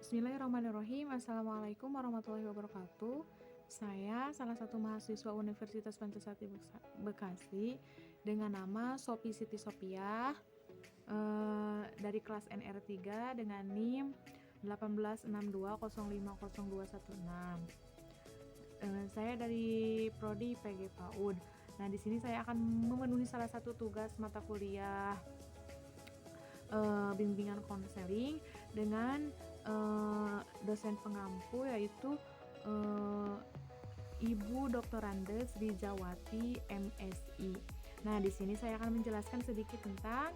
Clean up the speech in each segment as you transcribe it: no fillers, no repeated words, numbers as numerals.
Bismillahirrahmanirrahim. Assalamualaikum warahmatullahi wabarakatuh. Saya salah satu mahasiswa Universitas Pancasila Bekasi dengan nama Sopi Siti Sopiah dari kelas NR3 dengan NIM 18620505216. Saya dari Prodi PG PAUD. Nah, di sini saya akan memenuhi salah satu tugas mata kuliah bimbingan konseling dengan dosen pengampu, yaitu Ibu Dr. Andes Rijawati MSI. Nah, di sini saya akan menjelaskan sedikit tentang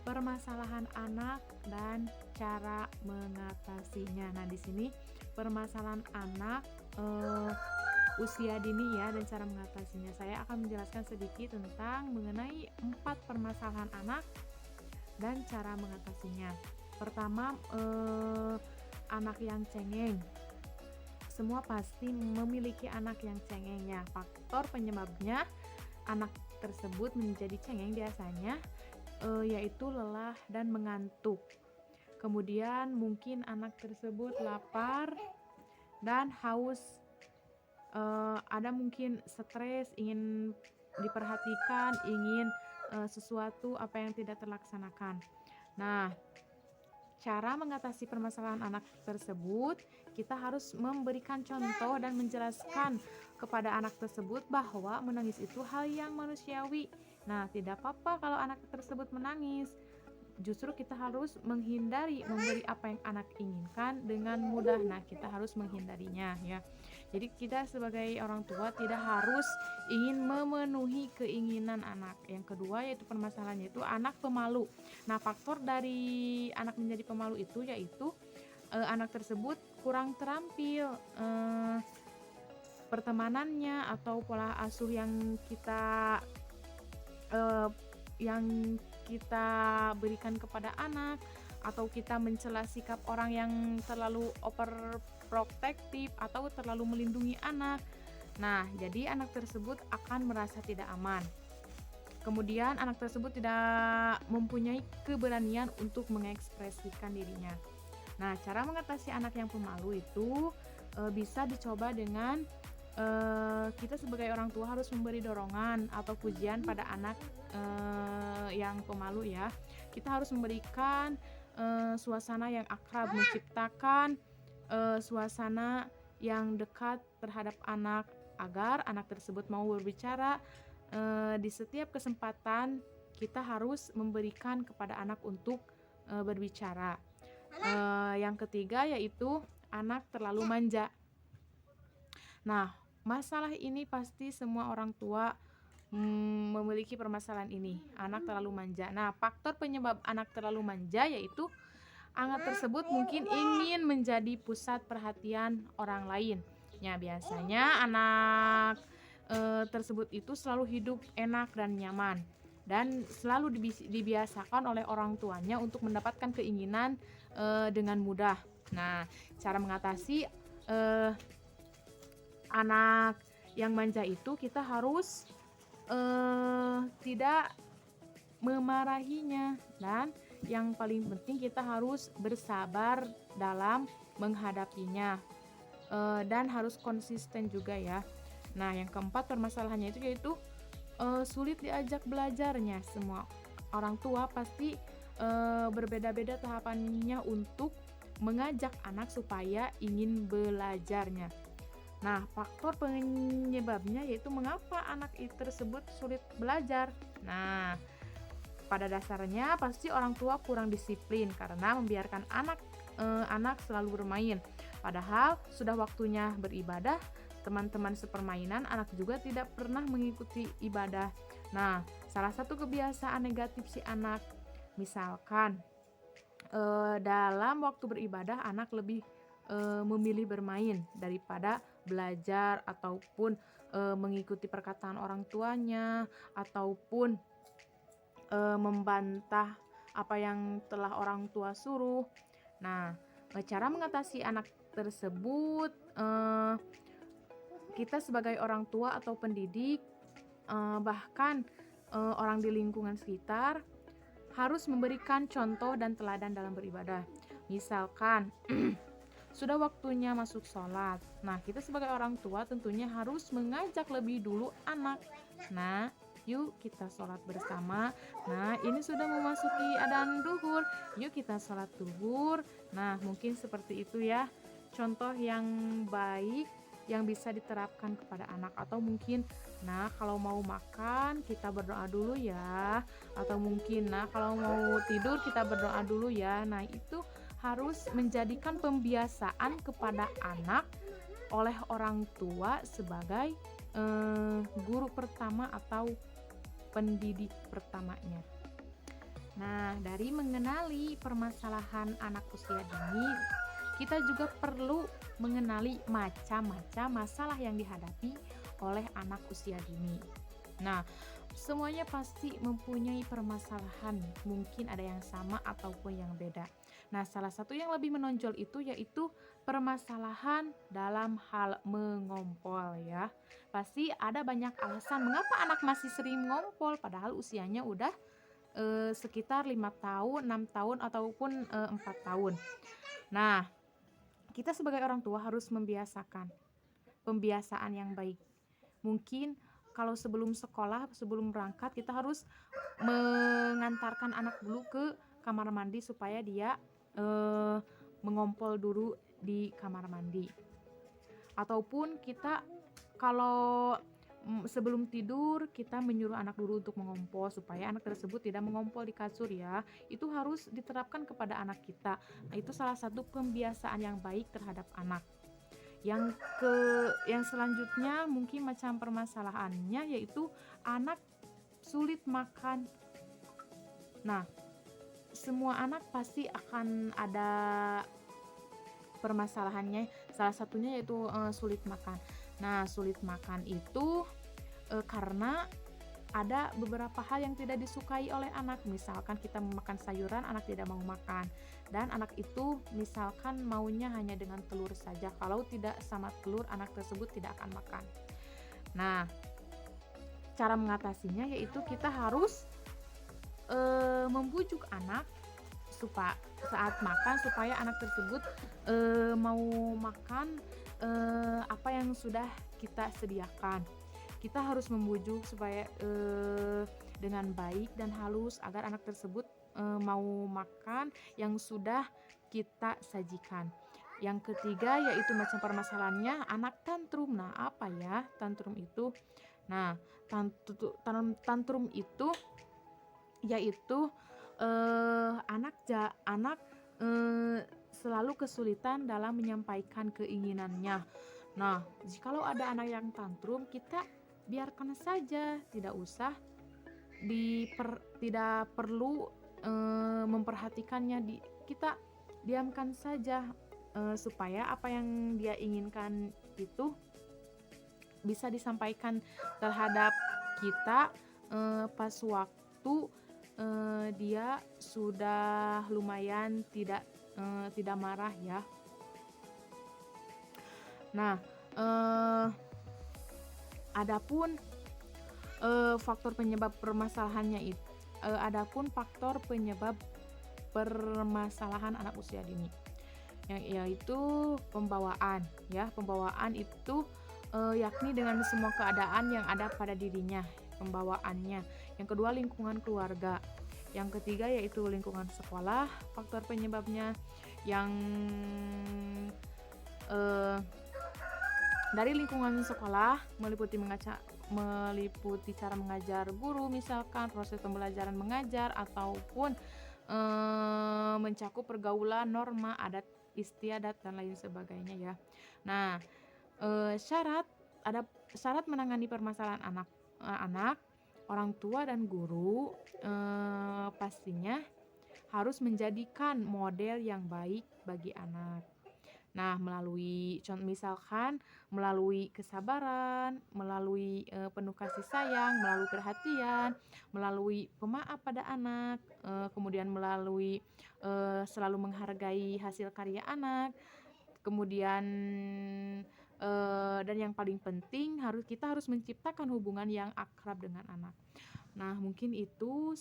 permasalahan anak dan cara mengatasinya. Nah, di sini permasalahan anak usia dini ya dan cara mengatasinya. Saya akan menjelaskan sedikit tentang mengenai 4 permasalahan anak dan cara mengatasinya. Pertama, anak yang cengeng. Semua pasti memiliki anak yang cengeng ya. Faktor penyebabnya anak tersebut menjadi cengeng biasanya yaitu lelah dan mengantuk. Kemudian mungkin anak tersebut lapar dan haus. Ada mungkin stres, ingin diperhatikan, ingin sesuatu apa yang tidak terlaksanakan. Nah, cara mengatasi permasalahan anak tersebut, kita harus memberikan contoh dan menjelaskan kepada anak tersebut bahwa menangis itu hal yang manusiawi. Nah, tidak apa-apa kalau anak tersebut menangis. Justru kita harus menghindari memberi apa yang anak inginkan dengan mudah. Nah, kita harus menghindarinya ya. Jadi kita sebagai orang tua tidak harus ingin memenuhi keinginan anak. Yang kedua yaitu permasalahannya itu anak pemalu. Nah, faktor dari anak menjadi pemalu itu yaitu anak tersebut kurang terampil, pertemanannya atau pola asuh yang kita berikan kepada anak, atau kita mencela sikap orang yang terlalu overprotective atau terlalu melindungi anak. Nah, jadi anak tersebut akan merasa tidak aman. Kemudian anak tersebut tidak mempunyai keberanian untuk mengekspresikan dirinya. Nah, cara mengatasi anak yang pemalu itu bisa dicoba dengan kita sebagai orang tua harus memberi dorongan atau pujian pada anak yang pemalu ya. Kita harus memberikan suasana yang akrab, menciptakan suasana yang dekat terhadap anak agar anak tersebut mau berbicara. Di setiap kesempatan kita harus memberikan kepada anak untuk berbicara. Yang ketiga yaitu anak terlalu manja. Nah, masalah ini pasti semua orang tua memiliki permasalahan ini, anak terlalu manja. Nah, faktor penyebab anak terlalu manja yaitu anak tersebut mungkin ingin menjadi pusat perhatian orang lain. Ya, biasanya anak tersebut itu selalu hidup enak dan nyaman dan selalu dibiasakan oleh orang tuanya untuk mendapatkan keinginan dengan mudah. Nah, cara mengatasi anak yang manja itu kita harus tidak memarahinya, dan yang paling penting kita harus bersabar dalam menghadapinya dan harus konsisten juga ya. Nah, yang keempat permasalahannya itu yaitu sulit diajak belajarnya. Semua orang tua pasti berbeda-beda tahapannya untuk mengajak anak supaya ingin belajarnya. Nah, faktor penyebabnya yaitu mengapa anak tersebut sulit belajar. Nah, pada dasarnya pasti orang tua kurang disiplin karena membiarkan anak selalu bermain. Padahal sudah waktunya beribadah, teman-teman sepermainan anak juga tidak pernah mengikuti ibadah. Nah, salah satu kebiasaan negatif si anak, misalkan dalam waktu beribadah anak lebih memilih bermain daripada belajar ataupun mengikuti perkataan orang tuanya ataupun membantah apa yang telah orang tua suruh. Nah, cara mengatasi anak tersebut, kita sebagai orang tua atau pendidik bahkan orang di lingkungan sekitar harus memberikan contoh dan teladan dalam beribadah. Misalkan sudah waktunya masuk sholat. Nah, kita sebagai orang tua tentunya harus mengajak lebih dulu anak. Nah, yuk kita sholat bersama. Nah, ini sudah memasuki adzan duhur. Yuk kita sholat duhur. Nah, mungkin seperti itu ya. Contoh yang baik yang bisa diterapkan kepada anak. Atau mungkin, nah kalau mau makan kita berdoa dulu ya. Atau mungkin, nah kalau mau tidur kita berdoa dulu ya. Nah, itu harus menjadikan pembiasaan kepada anak oleh orang tua sebagai guru pertama atau pendidik pertamanya. Nah, dari mengenali permasalahan anak usia dini, kita juga perlu mengenali macam-macam masalah yang dihadapi oleh anak usia dini. Nah, semuanya pasti mempunyai permasalahan, mungkin ada yang sama ataupun yang beda. Nah, salah satu yang lebih menonjol itu yaitu permasalahan dalam hal mengompol ya. Pasti ada banyak alasan mengapa anak masih sering mengompol padahal usianya udah sekitar 5 tahun, 6 tahun ataupun 4 tahun. Nah, kita sebagai orang tua harus membiasakan pembiasaan yang baik. Mungkin kalau sebelum sekolah, sebelum berangkat kita harus mengantarkan anak dulu ke kamar mandi supaya dia mengompol dulu di kamar mandi. Ataupun kita kalau sebelum tidur kita menyuruh anak dulu untuk mengompol supaya anak tersebut tidak mengompol di kasur ya. Itu harus diterapkan kepada anak kita. Nah, itu salah satu pembiasaan yang baik terhadap anak. Yang selanjutnya mungkin macam permasalahannya yaitu anak sulit makan. Nah, semua anak pasti akan ada permasalahannya. Salah satunya yaitu sulit makan. Nah, sulit makan itu karena ada beberapa hal yang tidak disukai oleh anak. Misalkan kita memakan sayuran, anak tidak mau makan. Dan anak itu misalkan maunya hanya dengan telur saja. Kalau tidak sama telur, anak tersebut tidak akan makan. Nah, cara mengatasinya yaitu kita harus membujuk anak saat makan supaya anak tersebut mau makan apa yang sudah kita sediakan. Kita harus membujuk supaya dengan baik dan halus agar anak tersebut mau makan yang sudah kita sajikan. Yang ketiga yaitu macam permasalahannya anak tantrum. Nah, apa ya tantrum itu? Nah, tantrum itu yaitu anak selalu kesulitan dalam menyampaikan keinginannya. Nah, jikalau ada anak yang tantrum, kita biarkan saja, tidak usah tidak perlu memperhatikannya. Kita diamkan saja supaya apa yang dia inginkan itu bisa disampaikan terhadap kita pas waktu dia sudah lumayan tidak marah ya. Nah, adapun faktor penyebab permasalahannya itu adapun faktor penyebab permasalahan anak usia dini yaitu pembawaan ya. Pembawaan itu yakni dengan semua keadaan yang ada pada dirinya, pembawaannya. Yang kedua lingkungan keluarga. Yang ketiga yaitu lingkungan sekolah, faktor penyebabnya yang dari lingkungan sekolah meliputi cara mengajar guru, misalkan proses pembelajaran mengajar ataupun mencakup pergaulan, norma, adat istiadat dan lain sebagainya ya. Nah, syarat menangani permasalahan anak, orang tua dan guru pastinya harus menjadikan model yang baik bagi anak. Nah, misalkan melalui kesabaran, melalui penuh kasih sayang, melalui perhatian, melalui pemaaf pada anak, kemudian melalui selalu menghargai hasil karya anak, kemudian dan yang paling penting kita harus menciptakan hubungan yang akrab dengan anak. Nah, mungkin itu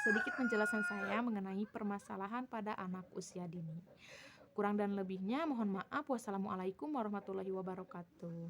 sedikit penjelasan saya mengenai permasalahan pada anak usia dini. Kurang dan lebihnya mohon maaf. Wassalamualaikum warahmatullahi wabarakatuh.